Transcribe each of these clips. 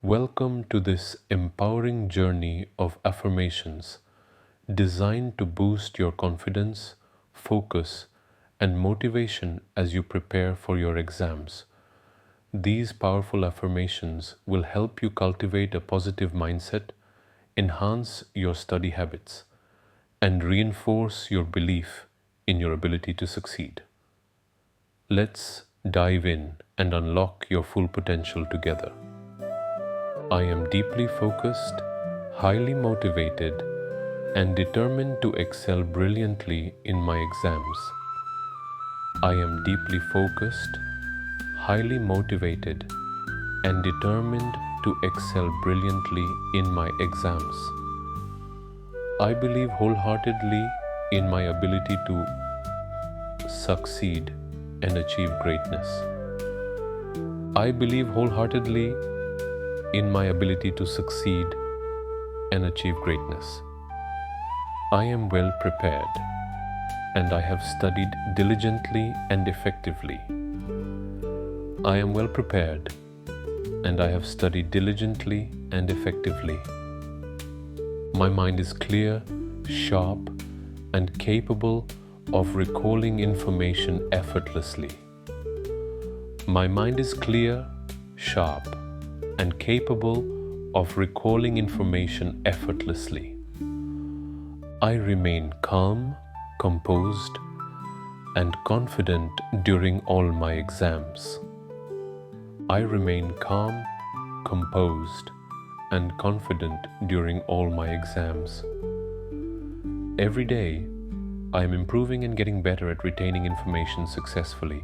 Welcome to this empowering journey of affirmations designed to boost your confidence, focus, and motivation as you prepare for your exams. These powerful affirmations will help you cultivate a positive mindset, enhance your study habits, and reinforce your belief in your ability to succeed. Let's dive in and unlock your full potential together. I am deeply focused, highly motivated, and determined to excel brilliantly in my exams. I am deeply focused, highly motivated, and determined to excel brilliantly in my exams. I believe wholeheartedly in my ability to succeed and achieve greatness. I believe wholeheartedly in my ability to succeed and achieve greatness. I am well prepared, and I have studied diligently and effectively. I am well prepared, and I have studied diligently and effectively. My mind is clear, sharp, and capable of recalling information effortlessly. My mind is clear, sharp, and capable of recalling information effortlessly. I remain calm, composed, and confident during all my exams. I remain calm, composed, and confident during all my exams. Every day, I am improving and getting better at retaining information successfully.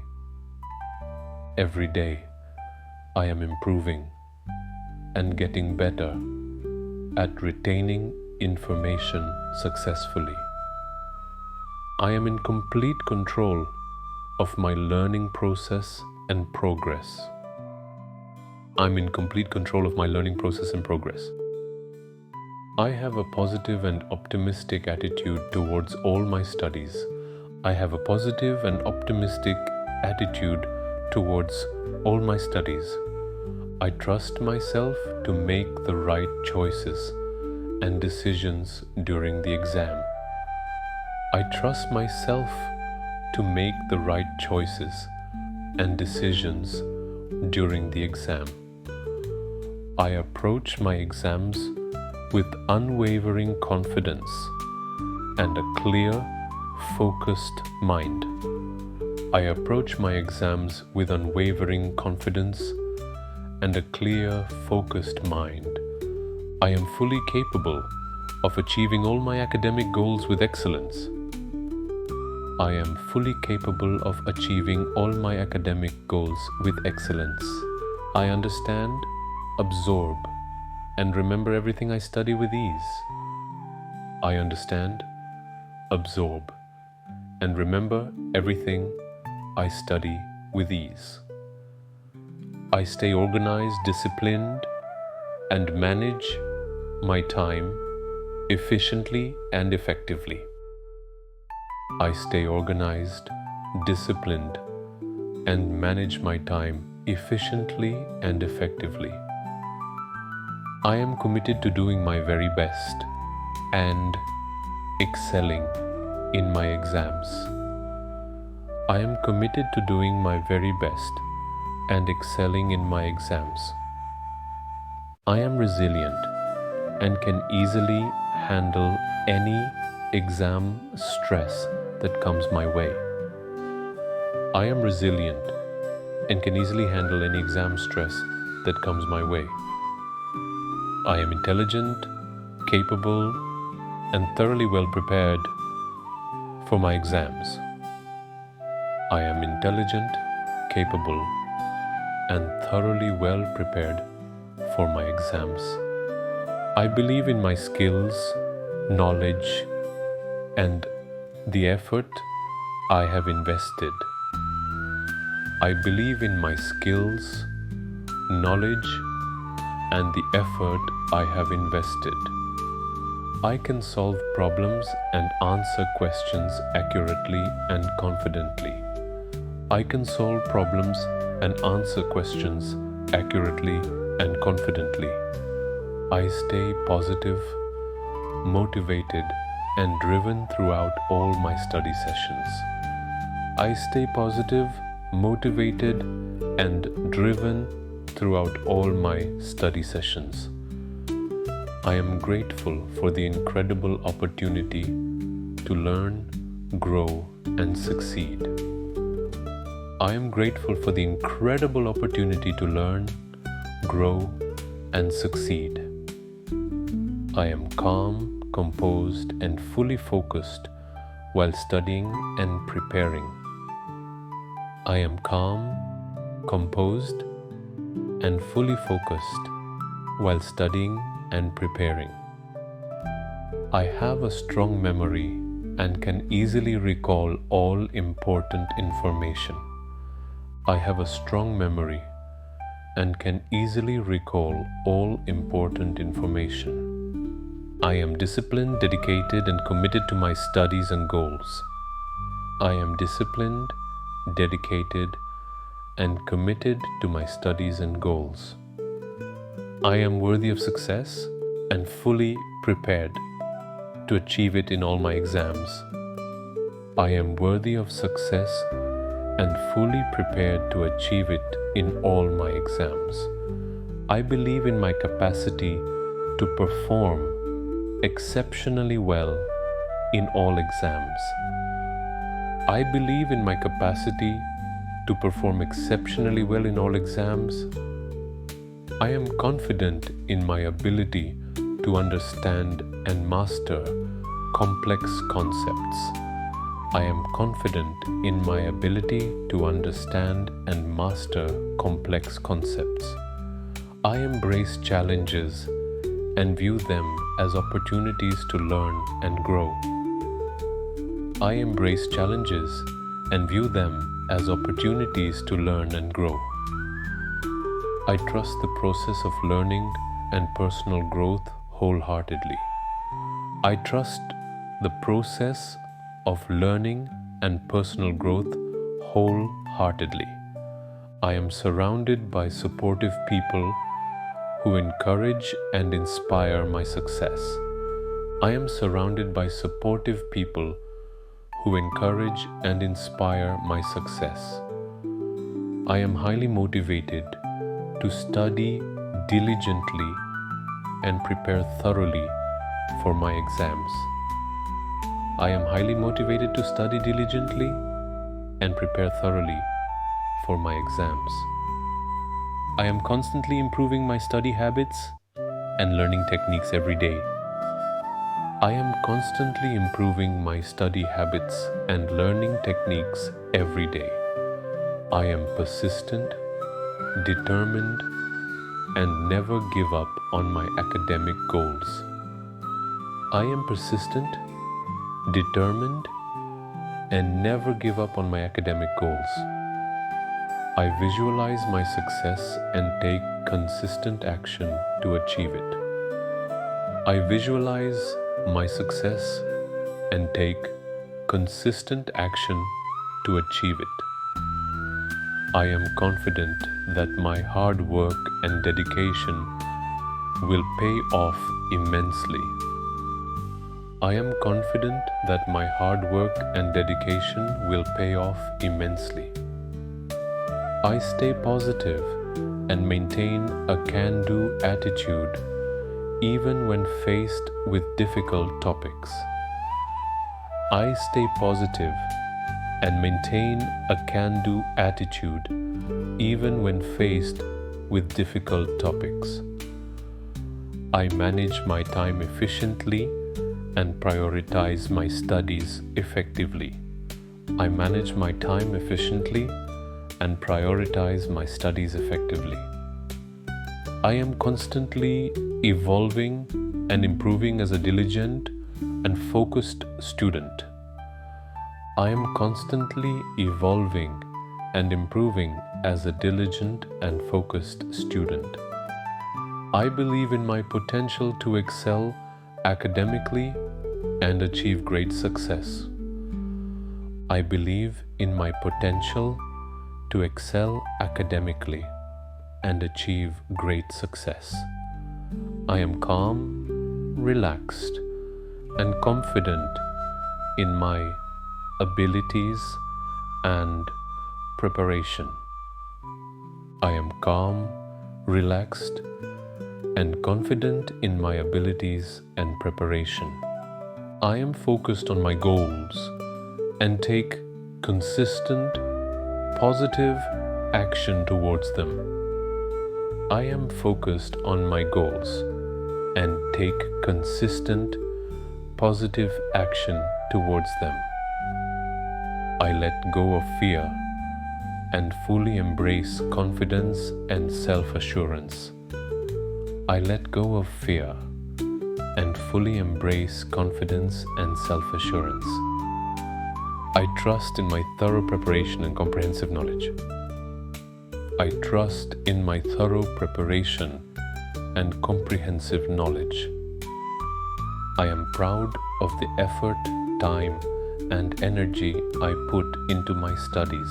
Every day, I am improving and getting better at retaining information successfully. I am in complete control of my learning process and progress. I'm in complete control of my learning process and progress. I have a positive and optimistic attitude towards all my studies. I have a positive and optimistic attitude towards all my studies. I trust myself to make the right choices and decisions during the exam. I trust myself to make the right choices and decisions during the exam. I approach my exams with unwavering confidence and a clear, focused mind. I approach my exams with unwavering confidence and a clear, focused mind. I am fully capable of achieving all my academic goals with excellence. I am fully capable of achieving all my academic goals with excellence. I understand, absorb, and remember everything I study with ease. I understand, absorb, and remember everything I study with ease. I stay organized, disciplined, and manage my time efficiently and effectively. I stay organized, disciplined, and manage my time efficiently and effectively. I am committed to doing my very best and excelling in my exams. I am committed to doing my very best and excelling in my exams. I am resilient and can easily handle any exam stress that comes my way. I am resilient and can easily handle any exam stress that comes my way. I am intelligent, capable, and thoroughly well prepared for my exams. I am intelligent, capable, and thoroughly well prepared for my exams. I believe in my skills, knowledge, and the effort I have invested. I believe in my skills, knowledge, and the effort I have invested. I can solve problems and answer questions accurately and confidently. I can solve problems and answer questions accurately and confidently. I stay positive, motivated, and driven throughout all my study sessions. I stay positive, motivated, and driven throughout all my study sessions. I am grateful for the incredible opportunity to learn, grow, and succeed. I am grateful for the incredible opportunity to learn, grow, and succeed. I am calm, composed, and fully focused while studying and preparing. I am calm, composed, and fully focused while studying and preparing. I have a strong memory and can easily recall all important information. I have a strong memory and can easily recall all important information. I am disciplined, dedicated, and committed to my studies and goals. I am disciplined, dedicated, and committed to my studies and goals. I am worthy of success and fully prepared to achieve it in all my exams. I am worthy of success and fully prepared to achieve it in all my exams. I believe in my capacity to perform exceptionally well in all exams. I believe in my capacity to perform exceptionally well in all exams. I am confident in my ability to understand and master complex concepts. I am confident in my ability to understand and master complex concepts. I embrace challenges and view them as opportunities to learn and grow. I embrace challenges and view them as opportunities to learn and grow. I trust the process of learning and personal growth wholeheartedly. I trust the process of learning and personal growth wholeheartedly. I am surrounded by supportive people who encourage and inspire my success. I am surrounded by supportive people who encourage and inspire my success. I am highly motivated to study diligently and prepare thoroughly for my exams. I am highly motivated to study diligently and prepare thoroughly for my exams. I am constantly improving my study habits and learning techniques every day. I am constantly improving my study habits and learning techniques every day. I am persistent, determined, and never give up on my academic goals. I am persistent, determined, and never give up on my academic goals. I visualize my success and take consistent action to achieve it. I visualize my success and take consistent action to achieve it. I am confident that my hard work and dedication will pay off immensely. I am confident that my hard work and dedication will pay off immensely. I stay positive and maintain a can-do attitude even when faced with difficult topics. I stay positive and maintain a can-do attitude even when faced with difficult topics. I manage my time efficiently and prioritize my studies effectively. I manage my time efficiently and prioritize my studies effectively. I am constantly evolving and improving as a diligent and focused student. I am constantly evolving and improving as a diligent and focused student. I believe in my potential to excel academically and achieve great success. I believe in my potential to excel academically and achieve great success. I am calm, relaxed, and confident in my abilities and preparation. I am calm, relaxed, and confident in my abilities and preparation. I am focused on my goals and take consistent, positive action towards them. I am focused on my goals and take consistent, positive action towards them. I let go of fear and fully embrace confidence and self-assurance. I let go of fear and fully embrace confidence and self-assurance. I trust in my thorough preparation and comprehensive knowledge. I trust in my thorough preparation and comprehensive knowledge. I am proud of the effort, time, and energy I put into my studies.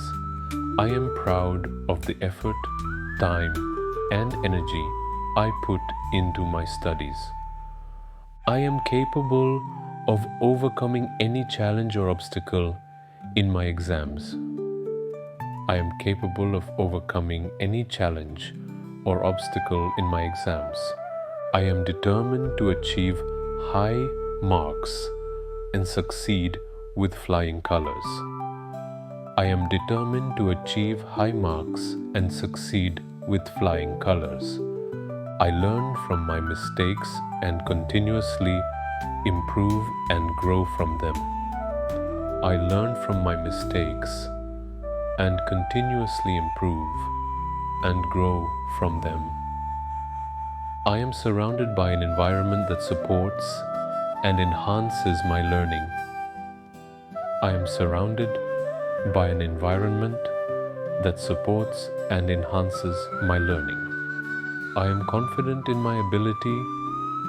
I am proud of the effort, time, and energy I put into my studies. I am capable of overcoming any challenge or obstacle in my exams. I am capable of overcoming any challenge or obstacle in my exams. I am determined to achieve high marks and succeed with flying colors. I am determined to achieve high marks and succeed with flying colors. I learn from my mistakes and continuously improve and grow from them. I learn from my mistakes and continuously improve and grow from them. I am surrounded by an environment that supports and enhances my learning. I am surrounded by an environment that supports and enhances my learning. I am confident in my ability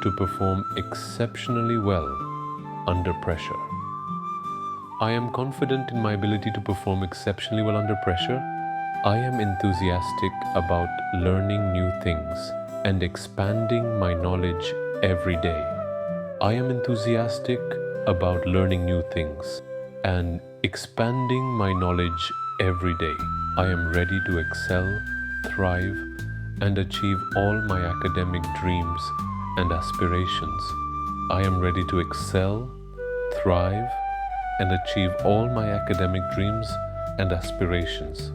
to perform exceptionally well under pressure. I am confident in my ability to perform exceptionally well under pressure. I am enthusiastic about learning new things and expanding my knowledge every day. I am enthusiastic about learning new things and expanding my knowledge every day. I am ready to excel, thrive, and achieve all my academic dreams and aspirations. I am ready to excel, thrive, and achieve all my academic dreams and aspirations.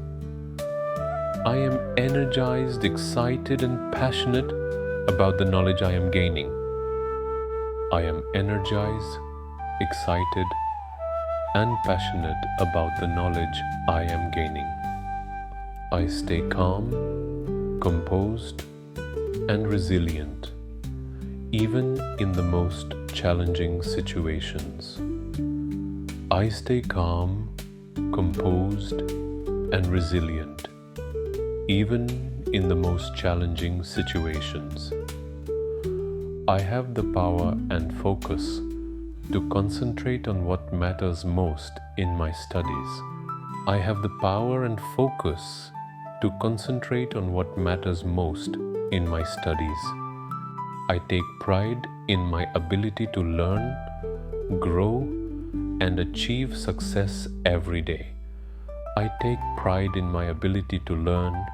I am energized, excited, and passionate about the knowledge I am gaining. I am energized, excited, and passionate about the knowledge I am gaining. I stay calm, composed, and resilient, even in the most challenging situations. I stay calm, composed, and resilient, even in the most challenging situations. I have the power and focus to concentrate on what matters most in my studies. I have the power and focus to concentrate on what matters most in my studies. I take pride in my ability to learn, grow, and achieve success every day. I take pride in my ability to learn,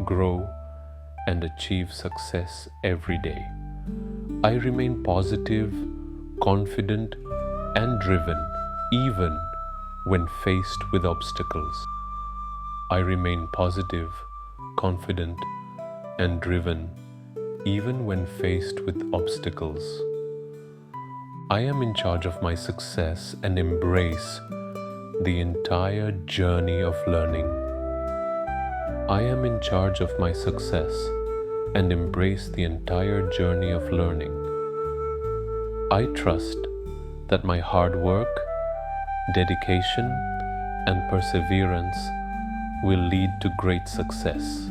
grow, and achieve success every day. I remain positive, confident, and driven even when faced with obstacles. I remain positive, confident, and driven even when faced with obstacles. I am in charge of my success and embrace the entire journey of learning. I am in charge of my success and embrace the entire journey of learning. I trust that my hard work, dedication, and perseverance will lead to great success.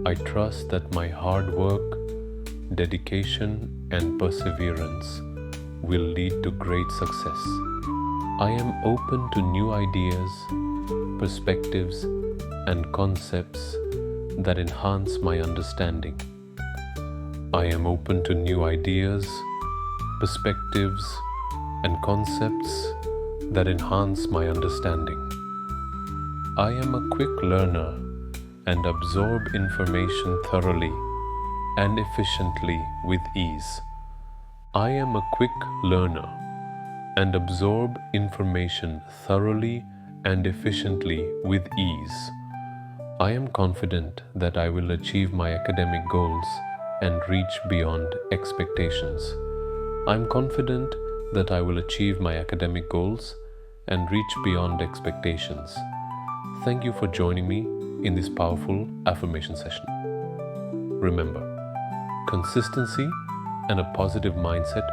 I trust that my hard work, dedication, and perseverance will lead to great success. I am open to new ideas, perspectives, and concepts that enhance my understanding. I am open to new ideas, perspectives, and concepts that enhance my understanding. I am a quick learner and absorb information thoroughly and efficiently with ease. I am a quick learner and absorb information thoroughly and efficiently with ease. I am confident that I will achieve my academic goals and reach beyond expectations. I am confident that I will achieve my academic goals and reach beyond expectations. Thank you for joining me in this powerful affirmation session. Remember, consistency and a positive mindset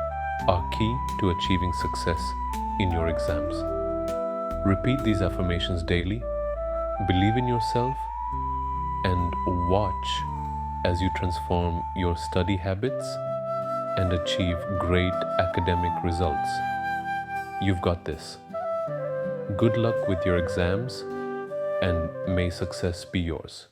are key to achieving success in your exams. Repeat these affirmations daily, believe in yourself, and watch as you transform your study habits and achieve great academic results. You've got this. Good luck with your exams, and may success be yours.